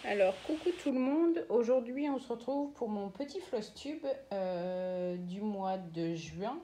Alors, coucou tout le monde. Aujourd'hui, on se retrouve pour mon petit floss tube du mois de juin.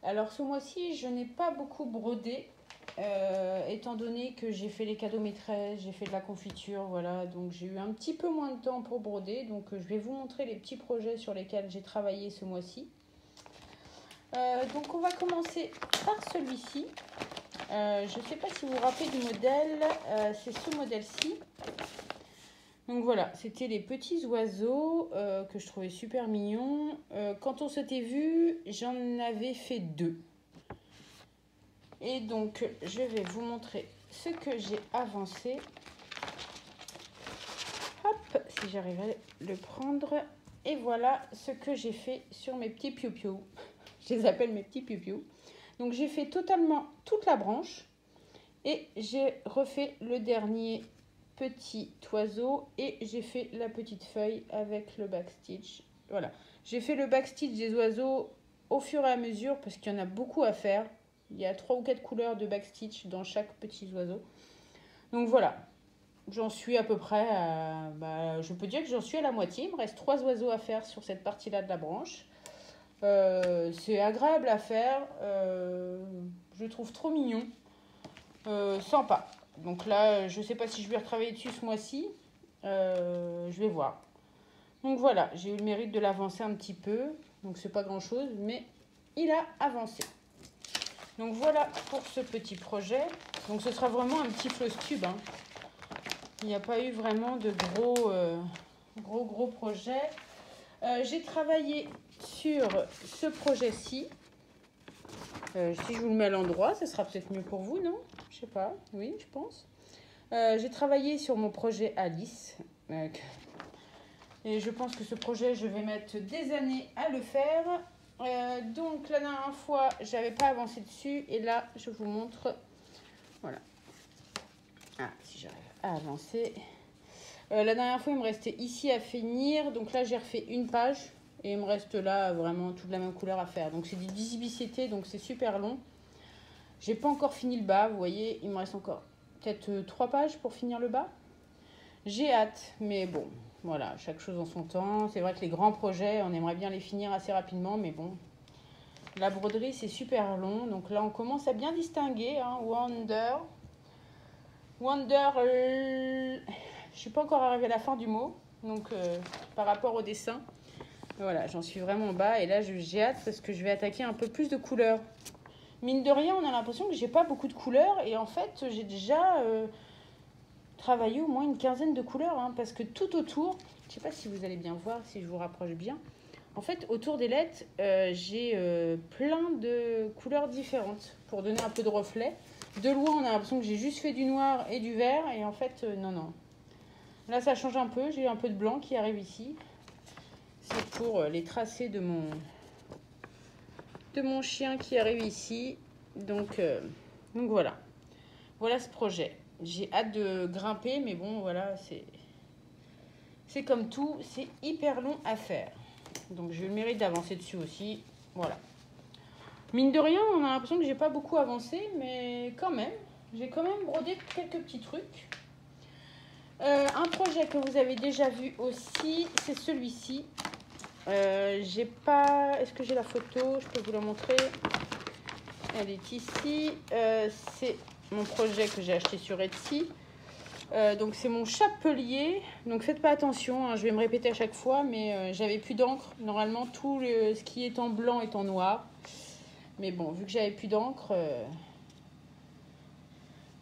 Alors, ce mois-ci, je n'ai pas beaucoup brodé, étant donné que j'ai fait les cadeaux maîtresses, j'ai fait de la confiture, voilà. Donc, j'ai eu un petit peu moins de temps pour broder. Donc, je vais vous montrer les petits projets sur lesquels j'ai travaillé ce mois-ci. Donc, on va commencer par celui-ci. Je ne sais pas si vous vous rappelez du modèle, c'est ce modèle-ci. Donc voilà, c'était les petits oiseaux que je trouvais super mignons. Quand on s'était vu, j'en avais fait 2. Et donc, je vais vous montrer ce que j'ai avancé. Hop, si j'arrive à le prendre. Et voilà ce que j'ai fait sur mes petits piou-piou. Je les appelle mes petits piou-piou. Donc, j'ai fait totalement toute la branche. Et j'ai refait le dernier petit oiseau et j'ai fait la petite feuille avec le backstitch. Voilà, j'ai fait le backstitch des oiseaux au fur et à mesure parce qu'il y en a beaucoup à faire. Il y a 3 ou 4 couleurs de backstitch dans chaque petit oiseau. Donc voilà, j'en suis à peu près à, je peux dire que j'en suis à la moitié. Il me reste 3 oiseaux à faire sur cette partie-là de la branche. C'est agréable à faire. Je le trouve trop mignon. Sympa. Donc là, je ne sais pas si je vais retravailler dessus ce mois-ci. Je vais voir. Donc voilà, j'ai eu le mérite de l'avancer un petit peu. Donc c'est pas grand-chose, mais il a avancé. Donc voilà pour ce petit projet. Donc ce sera vraiment un petit floss tube. Hein. Il n'y a pas eu vraiment de gros projets. J'ai travaillé sur ce projet-ci. Si je vous le mets à l'endroit, ça sera peut-être mieux pour vous, non? Je sais pas. Oui, je pense. J'ai travaillé sur mon projet Alice. Et je pense que ce projet, je vais mettre des années à le faire. Donc la dernière fois, j'avais pas avancé dessus. Et là, je vous montre. Voilà. Ah, si j'arrive à avancer. La dernière fois, il me restait ici à finir. Donc là, j'ai refait une page. Et il me reste là vraiment toute la même couleur à faire. Donc c'est du 10 donc c'est super long. J'ai pas encore fini le bas, vous voyez. Il me reste encore peut-être 3 pages pour finir le bas. J'ai hâte, mais bon, voilà, chaque chose en son temps. C'est vrai que les grands projets, on aimerait bien les finir assez rapidement, mais bon. La broderie, c'est super long. Donc là, on commence à bien distinguer. Hein, Wonder, je suis pas encore arrivée à la fin du mot. Donc, par rapport au dessin, voilà, j'en suis vraiment bas. Et là, j'ai hâte parce que je vais attaquer un peu plus de couleurs. Mine de rien, on a l'impression que j'ai pas beaucoup de couleurs. Et en fait, j'ai déjà travaillé au moins une quinzaine de couleurs. Hein, parce que tout autour, je sais pas si vous allez bien voir, si je vous rapproche bien. En fait, autour des lettres, j'ai plein de couleurs différentes pour donner un peu de reflet. De loin, on a l'impression que j'ai juste fait du noir et du vert. Et en fait, non. Là, ça change un peu. J'ai un peu de blanc qui arrive ici. C'est pour les tracés de mon chien qui arrive ici. Donc voilà. Voilà ce projet. J'ai hâte de grimper, mais bon, voilà, c'est comme tout. C'est hyper long à faire. Donc j'ai eu le mérite d'avancer dessus aussi. Voilà. Mine de rien, on a l'impression que j'ai pas beaucoup avancé, mais quand même, j'ai quand même brodé quelques petits trucs. Un projet que vous avez déjà vu aussi, c'est celui-ci. J'ai pas... Est-ce que j'ai la photo? Je peux vous la montrer. Elle est ici. C'est mon projet que j'ai acheté sur Etsy. Donc c'est mon chapelier. Donc faites pas attention, hein, je vais me répéter à chaque fois, mais j'avais plus d'encre. Normalement, tout ce qui est en blanc est en noir. Mais bon, vu que j'avais plus d'encre,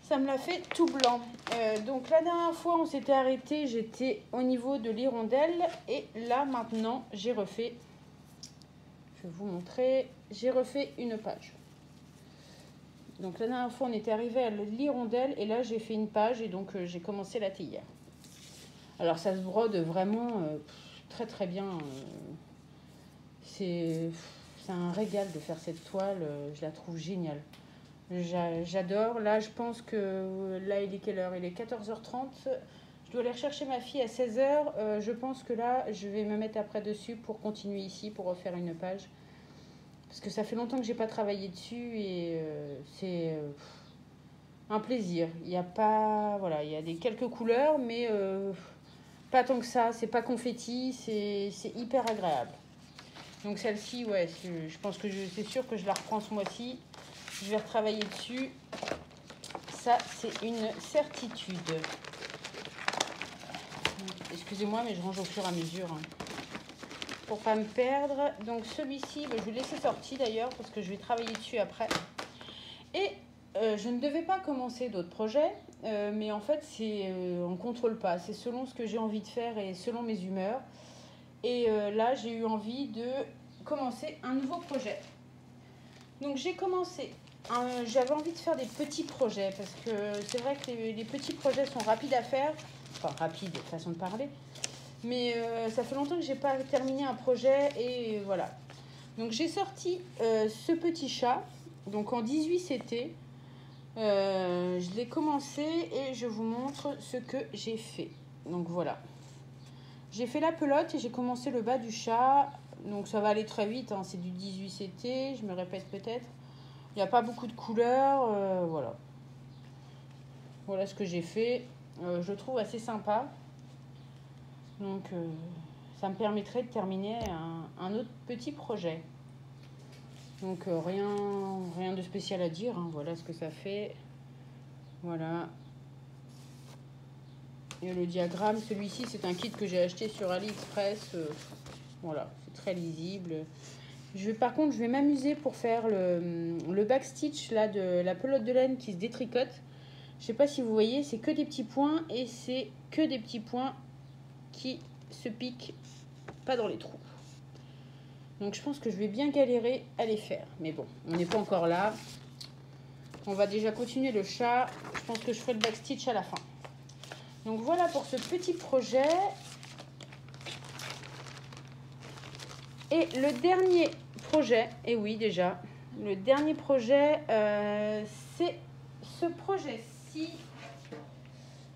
ça me l'a fait tout blanc. Donc la dernière fois, on s'était arrêté, j'étais au niveau de l'hirondelle. Et là, maintenant, j'ai refait, je vais vous montrer, j'ai refait une page. Donc la dernière fois, on était arrivé à l'hirondelle et là, j'ai fait une page et donc j'ai commencé la théière. Alors ça se brode vraiment très très bien. C'est un régal de faire cette toile, je la trouve géniale. J'adore. Là, je pense que là, il est quelle heure? Il est 14h30. Je dois aller rechercher ma fille à 16h. Je pense que là, je vais me mettre après dessus pour continuer ici, pour refaire une page. Parce que ça fait longtemps que j'ai pas travaillé dessus et c'est un plaisir. Il y a pas, voilà, il y a quelques couleurs, mais Pas tant que ça, c'est pas confetti, c'est hyper agréable. Donc celle-ci, ouais, je pense que c'est sûr que je la reprends ce mois-ci. Je vais retravailler dessus. Ça, c'est une certitude. Excusez-moi, mais je range au fur et à mesure. Hein, pour pas me perdre. Donc celui-ci, je vais le laisser sorti d'ailleurs parce que je vais travailler dessus après. Et je ne devais pas commencer d'autres projets. Mais en fait, on ne contrôle pas. C'est selon ce que j'ai envie de faire et selon mes humeurs. Et là, j'ai eu envie de commencer un nouveau projet. Donc j'ai commencé. J'avais envie de faire des petits projets parce que c'est vrai que les petits projets sont rapides à faire. Enfin, rapide, façon de parler. Mais ça fait longtemps que j'ai pas terminé un projet et voilà. Donc j'ai sorti ce petit chat. Donc en 18 CT. Je l'ai commencé et je vous montre ce que j'ai fait. Donc voilà. J'ai fait la pelote et j'ai commencé le bas du chat. Donc ça va aller très vite, hein. C'est du 18 CT, je me répète peut-être. Il n'y a pas beaucoup de couleurs, voilà. Voilà ce que j'ai fait. Je le trouve assez sympa. Donc ça me permettrait de terminer un autre petit projet. Donc rien de spécial à dire, hein. Voilà ce que ça fait. Voilà. Et le diagramme, celui-ci, c'est un kit que j'ai acheté sur AliExpress. Voilà, c'est très lisible. Par contre, je vais m'amuser pour faire le backstitch là, de la pelote de laine qui se détricote. Je ne sais pas si vous voyez, c'est que des petits points et c'est que des petits points qui se piquent pas dans les trous. Donc je pense que je vais bien galérer à les faire. Mais bon, on n'est pas encore là. On va déjà continuer le chat. Je pense que je ferai le backstitch à la fin. Donc voilà pour ce petit projet. Et le dernier projet, et oui déjà, le dernier projet, c'est ce projet-ci.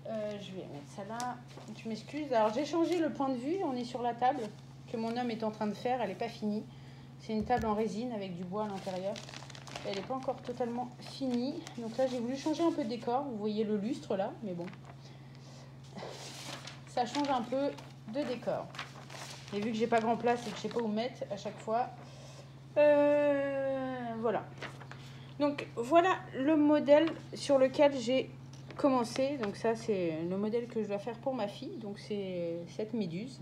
Je vais mettre ça là, je m'excuse. Alors j'ai changé le point de vue, on est sur la table que mon homme est en train de faire, elle n'est pas finie. C'est une table en résine avec du bois à l'intérieur. Elle n'est pas encore totalement finie. Donc là j'ai voulu changer un peu de décor, vous voyez le lustre là, mais bon. Ça change un peu de décor. Et vu que j'ai pas grand place et que je sais pas où mettre à chaque fois, voilà. Donc voilà le modèle sur lequel j'ai commencé. Donc ça c'est le modèle que je dois faire pour ma fille. Donc c'est cette méduse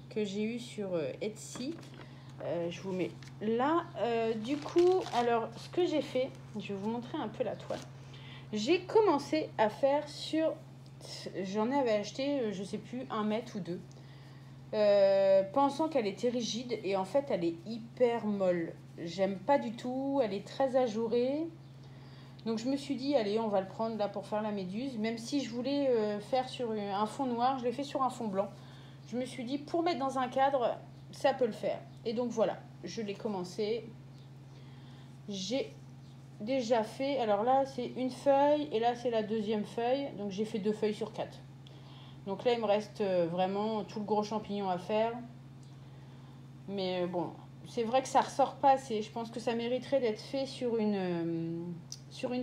que j'ai eue sur Etsy. Je vous mets là. Du coup, alors ce que j'ai fait, je vais vous montrer un peu la toile. J'ai commencé à faire sur, j'en avais acheté, je sais plus, 1 mètre ou 2. Pensant qu'elle était rigide et en fait elle est hyper molle. J'aime pas du tout, elle est très ajourée. Donc je me suis dit allez on va le prendre là pour faire la méduse. Même si je voulais faire sur un fond noir, je l'ai fait sur un fond blanc. Je me suis dit pour mettre dans un cadre, ça peut le faire. Et donc voilà, je l'ai commencé. J'ai déjà fait, alors là c'est une feuille et là c'est la deuxième feuille. Donc j'ai fait 2 feuilles sur 4. Donc là, il me reste vraiment tout le gros champignon à faire. Mais bon, c'est vrai que ça ressort pas assez. Je pense que ça mériterait d'être fait sur une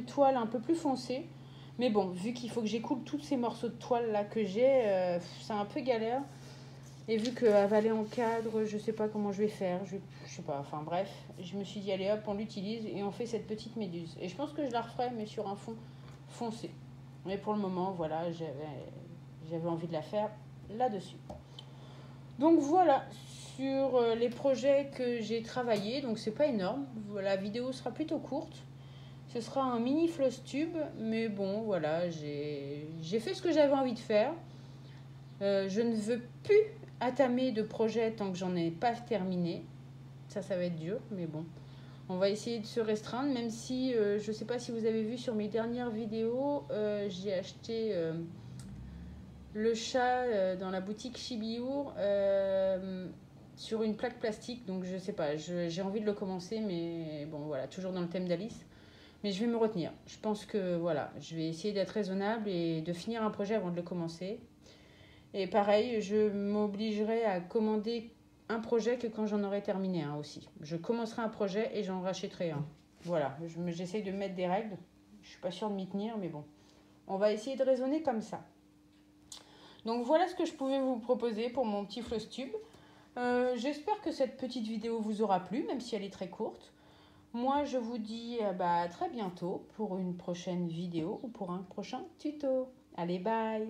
toile un peu plus foncée. Mais bon, vu qu'il faut que j'écoule tous ces morceaux de toile là que j'ai, c'est un peu galère. Et vu qu'avaler en cadre, je sais pas comment je vais faire. Je sais pas, enfin bref. Je me suis dit, allez hop, on l'utilise et on fait cette petite méduse. Et je pense que je la referai, mais sur un fond foncé. Mais pour le moment, voilà, j'avais envie de la faire là-dessus. Donc voilà, sur les projets que j'ai travaillé, donc c'est pas énorme, la vidéo sera plutôt courte. Ce sera un mini floss tube, mais bon, voilà, j'ai fait ce que j'avais envie de faire. Je ne veux plus attamer de projet tant que j'en ai pas terminé. Ça va être dur, mais bon. On va essayer de se restreindre, même si, je sais pas si vous avez vu sur mes dernières vidéos, j'ai acheté... le chat dans la boutique Chibiur sur une plaque plastique. Donc je sais pas, j'ai envie de le commencer, mais bon voilà, toujours dans le thème d'Alice. Mais je vais me retenir. Je pense que voilà, je vais essayer d'être raisonnable et de finir un projet avant de le commencer. Et pareil, je m'obligerai à commander un projet que quand j'en aurai terminé un aussi. Je commencerai un projet et j'en rachèterai un. Voilà, j'essaye de mettre des règles. Je suis pas sûre de m'y tenir, mais bon. On va essayer de raisonner comme ça. Donc voilà ce que je pouvais vous proposer pour mon petit floss tube. J'espère que cette petite vidéo vous aura plu, même si elle est très courte. Moi, je vous dis à très bientôt pour une prochaine vidéo ou pour un prochain tuto. Allez, bye!